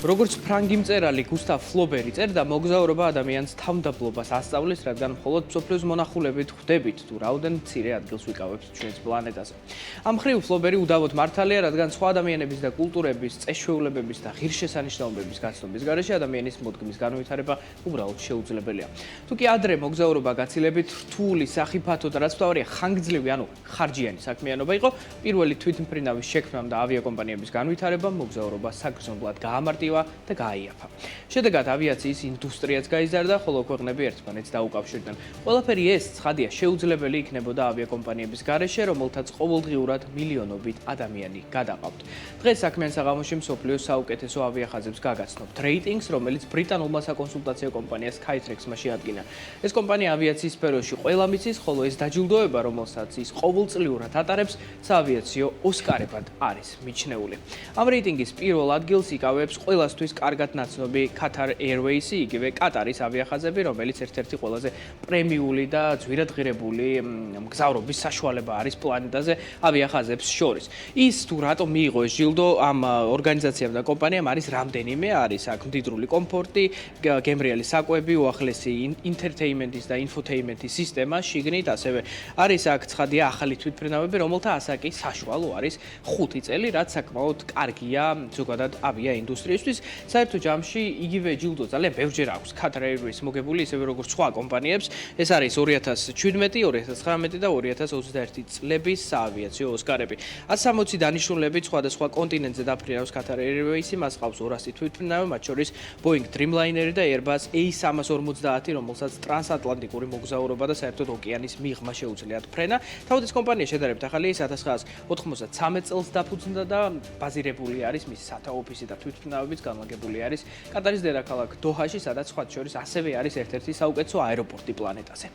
როგორც ფრანგი მწერალი გუსტავ ფლობერი წერდა, მოგზაურობა ადამიანს თავმდაბლობას ასწავლის, რადგან მხოლოდ მსოფლიოს მონახულებით ხვდებით, თუ რაოდენ მცირე ადგილს ვიკავებთ ჩვენს პლანეტაზე. ამ მხრივ ფლობერი უდავოდ მართალია, რადგან სხვა ადამიანების და კულტურების, წესჩვეულებების და ღირსშესანიშნაობების გაცნობის გარეშე ადამიანის მოდგმის განვითარება უბრალოდ შეუძლებელია. თუკი ადრე მოგზაურობა გაცილებით რთული, სახიფათო და რაც მთავარია, ხანგრძლივი, ანუ ხარჯიანი საქმიანობა იყო, პირველი თვითმფრინავის შექმნამ და ავიაკომპანიების განვითარებამ მოგზაურობა საგრძნობლად გაამარტივა და გააიაფა. შედეგად ავიაციის ინდუსტრიაც გაიზარდა, ხოლო ქვეყნები ერთმანეთს დაუკავშირდნენ. ყველაფერი ეს ცხადია შეუძლებელი იქნებოდა ავიაკომპანიების გარეშე, რომელთაც ყოველდღიურად მილიონობით ადამიანი გადაყავთ. დღეს საქმიან საღამოში მსოფლიოს საუკეთესო ავიახაზებს გაგაცნობთ რეიტინგს, რომელიც ბრიტანულმა საკონსულტაციო კომპანია Skytrax-მა შეადგინა. ეს კომპანია ავიაციის სფეროში ყველა მიცის, ხოლო ეს დაჯილდოება, რომელსაც ის ყოველწლიურად ატარებს, საავიაციო ოსკარებად არის მიჩნეული. ამ რეიტინგის პირველ ადგილს იკავებს ყველასთვის კარგად ნაცნობი Qatar Airways-ი, იგივე კატარის ავიახაზები, რომელიც ერთ-ერთი ყველაზე პრემიული და ძვირადღირებული მგზავრობის საშუალება არის პლანეტაზე ავიახაზებს შორის. ის თუ რატომ მიიღო ეს ჯილდო ამ ორგანიზაციამ და კომპანიამ არის რამდენიმე, არის აქ მდიდრული კომფორტი, გემრიელი საკვები, უახლესი ინტერთეინმენტის და ინფოთეინმენტის სისტემა, შიგნით ასევე არის აქ ცხადია ახალი თვითმფრინავები, რომელთა ასაკი საშუალო არის 5 წელი, რაც საკმაოდ კარგია ზოგადად ავია ინდუსტრიისთვის. საერთო ჯამში იგივე ჯილდო ძალიან ბევრჯერ აქვს Qatar Airways მოგებული, ისევე როგორც სხვა კომპანიებს. ეს არის 2017, 2019 და 2021 წლების საავიაციო ოსკარები. 160 დანიშნულებით სხვადასხვა კონტინენტზე დაფრინავს Qatar Airways-ი, მას ყავს 200 თვითმფრინავი, მათ შორის Boeing Dreamliner და Airbus A350, რომელსაც ტრანსატლანტიკური მოგზაურობა და საერთოდ ოკეანის მიღმა შეუძლიათ ფრენა. თავად ეს კომპანია შედარებით ახალია, ის 1993 წელს დაფუძნდა და ბაზირებული არის მისი სათა ოფისი და თვითმფრინავებიც განლაგებული არის კატარის დედაქალაქ დოჰაში, სადაც სხვა შორის ასევე არის ერთ-ერთი საუკეთესო აეროპორტი პლანეტაზე.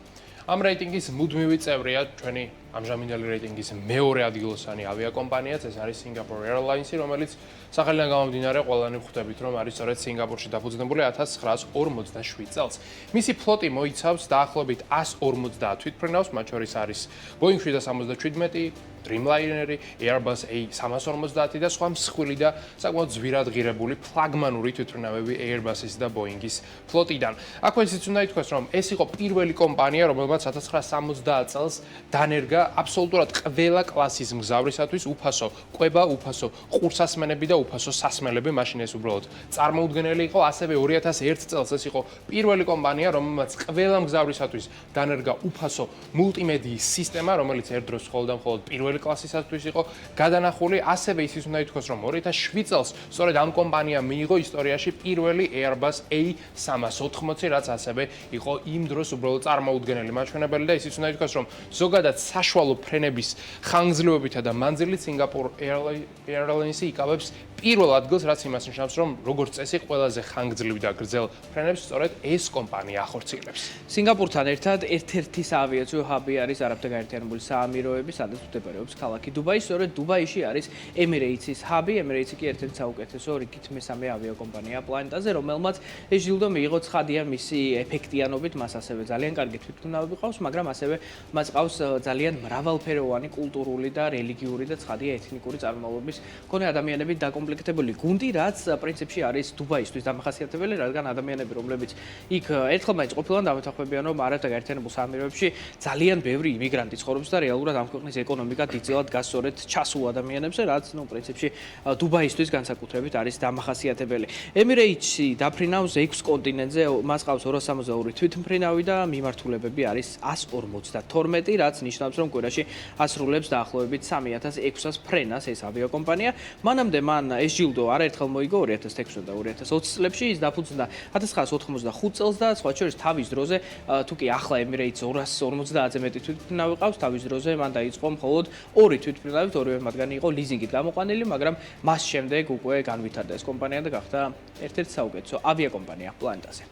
ამ რეიტინგის მუდმივი წევრია ჩვენი ამჟამინდელი რეიტინგის მეორე ადგილოსანი ავიაკომპანიაც, ეს არის Singapore Airlines-ი, რომელიც სახელიდან გამომდინარე ყველანი ხვდებით, რომ არის სწორედ სინგაპურში დაფუძნებული 1957 წელს. მისი ფლოტი მოიცავს დაახლოებით 150 თვითმფრინავს, მათ შორის არის Boeing 777, Dreamliner, Airbus A350 და სხვა მსხვილი და საკმაოდ ძვირადღირებული ფლაგმანური თვითმფრინავები Airbus-ის და Boeing-ის ფლოტიდან. აქვე ისიც უნდა ითქვას, რომ ეს იყო პირველი კომპანია, რომელმაც 1970 წელს დანერგა აბსოლუტურად ყველა კლასის მგზავრისათვის უფასო კვება, უფასო ყურსასმენები და უფასო სასმელები, მაშინ ეს უბრალოდ წარმოუდგენელი იყო. ასევე 2001 წელს ეს იყო პირველი კომპანია, რომელმაც ყველა მგზავრისათვის დანერგა უფასო მულტიმედიის სისტემა, რომელიც ერთდროს მხოლოდ და მხოლოდ პირველი კლასისათვის იყო გადანახული. ასევე ისიც უნდა ითქვას, რომ 2007 წელს სწორედ ამ კომპანიამ მიიღო ისტორიაში პირველი Airbus A380, რაც ასევე იყო იმ დროს უბრალოდ წარმოუდგენელი მაჩვენებელი და ისიც უნდა ითქვას, რომ ზოგადად საშუალო ფრენების ხანგრძლივობითა და მანძილით Singapore Airlines-ი იკავებს პირველ ადგილს, რაც იმას ნიშნავს, რომ როგორც წესი ყველაზე ხანგრძლივ და გრძელ ფრენებს სწორედ ეს კომპანია ახორციელებს. სინგაპურთან ერთად ერთ-ერთი საავიაციო ჰაბი არის არაბთა გაერთიანებული საამიროები, სადაც მდებარეობს ქალაქი დუბაი. სწორედ დუბაიში არის Emirates-ის ჰაბი. Emirates-ი კი ერთ-ერთი საუკეთესო რიგით მესამე ავიაკომპანია პლანეტაზე, რომელმაც ეს ჯილდო მიიღო ცხადია მისი ეფექტიანობით, მას ასევე ძალიან კარგი თვითმფრინავები ყავს, მაგრამ ასევე მას ყავს ძალიან მრავალფეროვანი კულტურული და რელიგიური და ცხადია ეთნიკური წარმომავლობის მქონე ადამიანებით დაკომპლექტებული გუნდი, რაც პრინციპში არის დუბაისთვის დამახასიათებელი, რადგან ადამიანები, რომლებიც იქ ერთხელ მაინც ყოფილან დამეთანხმებიან, რომ არაბთა გაერთიანებულ საამიროებში ძალიან ბევრი იმიგრანტი ცხოვრობს და რეალურად ამ ქვეყნის ეკონომიკა დიდწილად გას სწორედ ჩასულ ადამიანებზე, რაც პრინციპში დუბაისთვის განსაკუთრებით არის დამახასიათებელი. Emirates-ი დაფრინავს 6 კონტინენტზე, მას ყავს 262 თვითმფრინავი და მიმართულებები არის 152, რაც ნიშნავს, რომ კვირაში ასრულებს დაახლოებით 3600 ფრენას ეს ავიაკომპანია. მანამდე მან ეს ჯილდო არაერთხელ მოიგო 2006 და 2020 წლებში, ის დაფუძნდა 1995 წელს და სხვა შორის თავის დროზე, თუ კი ახლა Emirates 250-ზე მეტი თვითმფრინავი ყავს, თავის დროზე მან დაიწყო მხოლოდ 2 თვითმფრინავით, ორივე მათგანი იყო ლიზინგით გამოყვანილი, მაგრამ მას შემდეგ უკვე განვითარდა ეს კომპანია და გახდა ერთ-ერთი საუკეთესო ავიაკომპანია პლანეტაზე.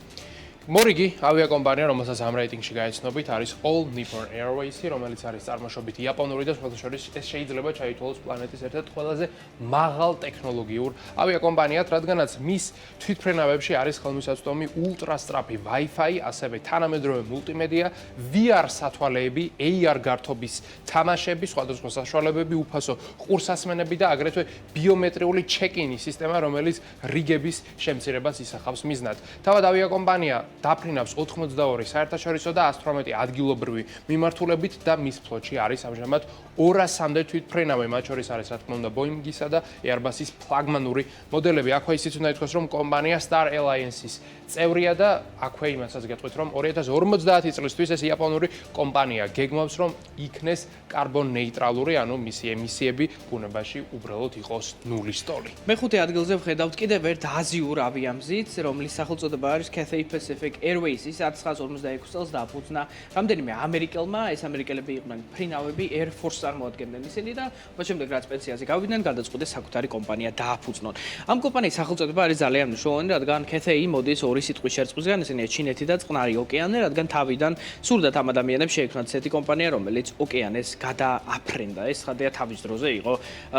მორიგი ავიაკომპანია, რომელსაც ამ რეიტინგში გაეცნობით, არის All Nippon Airways, რომელიც არის წარმოშობით იაპონური და სხვადასხვა შორის ეს შეიძლება ჩაითვალოს პლანეტის ერთ-ერთ ყველაზე მაღალ ტექნოლოგიურ ავიაკომპანიად, რადგანაც მის თვითმფრინავებში არის ხელმისაწვდომი ულტრასტრაფი Wi-Fi, ასევე თანამედროვე მულტიმედია, VR სათვალეები, AR გართობის თამაშები, სხვადასხვა საშუალებები, უფასო ყურსასმენები და აგრეთვე ბიომეტრიული ჩეკინის სისტემა, რომელიც რიგების შემცირებას ისახავს მიზნად. თავად ავიაკომპანია დაფრინავს 82 საერთაშორისო და 118 ადგილობრივი მიმართულებით და მის ფლოტში არის ამჟამად 200-მდე თვითმფრინავი, მათ შორის არის რა თქმა უნდა Boeing-ისა და Airbus-ის ფლაგმანური მოდელები. აქვე ისიც უნდა ითქვას, რომ კომპანია Star Alliance-ის წევრია და აქვე იმასაც გეტყვით, რომ 2050 წლისთვის ეს იაპონური კომპანია გეგმავს, რომ იქნეს კარბონ ნეიტრალური, ანუ მისი ემისიები ბუნებაში უბრალოდ იყოს ნულის ტოლი. მეხუთე ადგილზე ვხედავთ კიდევ ერთ აზიურ ავიამზით, რომლის სახელწოდება არის Cathay Pacific Airways. ის 1946 წელს დააფუძნა რამდენიმე ამერიკელმა, ეს ამერიკელები იყვნენ ფრინავები, Air Force წარმოადგენდნენ ისინი და მას შემდეგ რაც პენსიაზე გავიდნენ, გადაწყვიტეს საკუთარი კომპანია დააფუძნონ. ამ კომპანიის სახელწოდება არის ძალიან მნიშვნელოვანი, რადგან Cathay მოდის ორი სიტყვის შერწყმისგან, ესენია ჩინეთი და წყნარი ოკეანე, რადგან თავიდან სურდათ ამ ადამიანებს შეექმნათ ესეთი კომპანია, რომელიც ოკეანეს გადააფრენდა. ეს ხადია თავის დროზე იყო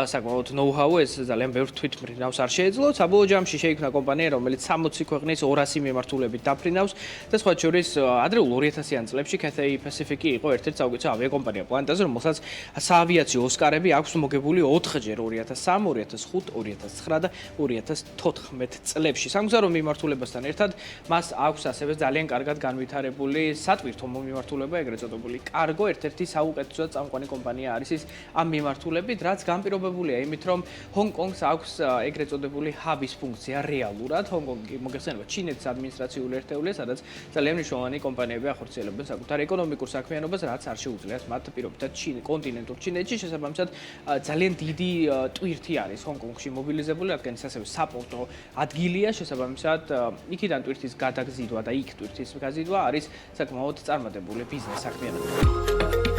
საკმაოდ know-how, ეს ძალიან ბევრ თვითმფრინავს არ შეეძლო. საბოლოო ჯამში შეიქმნა კომპანია, რომელიც 60 ქვეყნის 200 მიმართულებით დაფრინავს და სხვა შორის ადრეულ 2000-იან წლებში Cathay Pacific-ი იყო ერთ-ერთი საუკეთესო ავიაკომპანია პლანეტაზე, რომელსაც საავიაციო ოსკარები აქვს მოგებული 4-ჯერ 2003, 2005, 2009 და 2014 წლებში. სამგზავრო მიმართულებასთან ერთად მას აქვს ასევე ძალიან კარგად განვითარებული სატვირთო მიმართულება, ეგრეთ წოდებული კარგო, ერთ-ერთი საუკეთესო წამყვანი კომპანია არის ის ამ მიმართულებით, რაც განპირობებულია იმით, რომ ჰონგ-კონგს აქვს ეგრეთ წოდებული ჰაბის ფუნქცია რეალურად. ჰონგ-კონგი მოგეხსენება ჩინეთის ადმინისტრაციული ერთეულია, სადაც ძალიან მნიშვნელოვანი კომპანიები ახორციელებენ საკუთარ ეკონომიკურ საქმიანობას, რაც არ შეუძლიათ მათ პირობითად კონტინენტურ ჩინეთში. შესაბამისად, ძალიან დიდი ტვირთი არის ჰონგ-კონგში მობილიზებული, რადგან ის ასევე საპორტო ადგილია. შესაბამისად, იქიდან ტვირთის გადაგზიდვა და იქ ტვირთის გაზიდვა არის საკმაოდ წარმატებული ბიზნეს საქმიანობა.